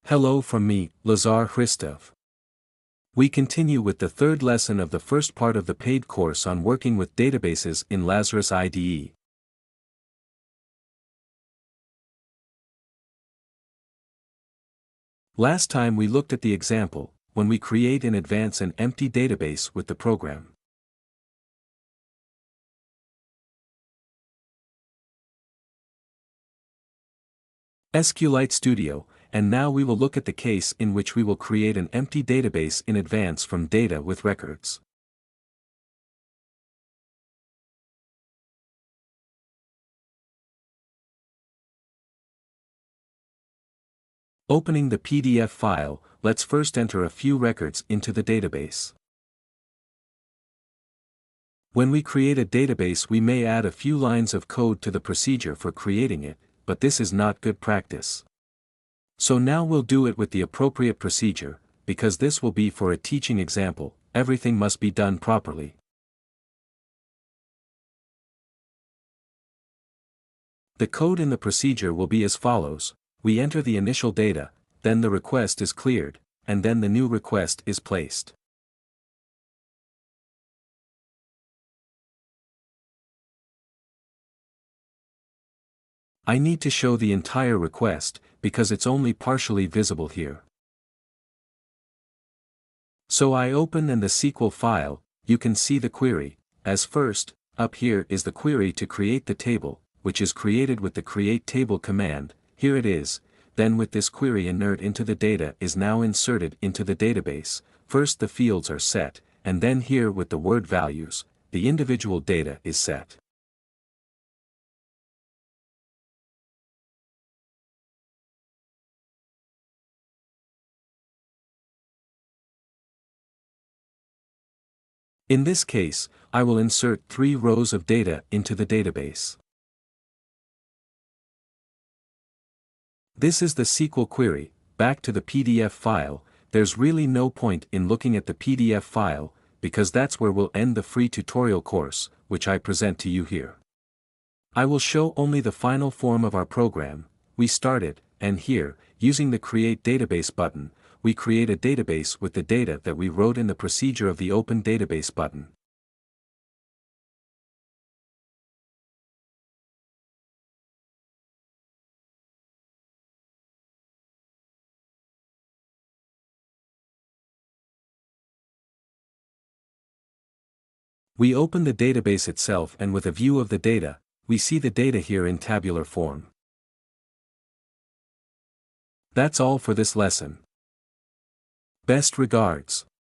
Hello from me, Lazar Christov. We continue with the third lesson of the first part of the paid course on working with databases in Lazarus IDE. Last time we looked at the example, when we create in advance an empty database with the program. SQLite Studio, and now we will look at the case in which we will create an empty database in advance from data with records. Opening the PDF file, let's first enter a few records into the database. When we create a database, we may add a few lines of code to the procedure for creating it, but this is not good practice. So now we'll do it with the appropriate procedure, because this will be for a teaching example. Everything must be done properly. The code in the procedure will be as follows: we enter the initial data, then the request is cleared, and then the new request is placed. I need to show the entire request, because it's only partially visible here. So I open the SQL file. You can see the query. As first, up here is the query to create the table, which is created with the create table command. Here it is. Then with this query insert into the data is now inserted into the database. First the fields are set, and then here with the word values, the individual data is set. In this case, I will insert 3 rows of data into the database. This is the SQL query. Back to the PDF file. There's really no point in looking at the PDF file, because that's where we'll end the free tutorial course, which I present to you here. I will show only the final form of our program. We started, and here, using the Create Database button, we create a database with the data that we wrote in the procedure of the Open Database button. We open the database itself, and with a view of the data, we see the data here in tabular form. That's all for this lesson. Best regards.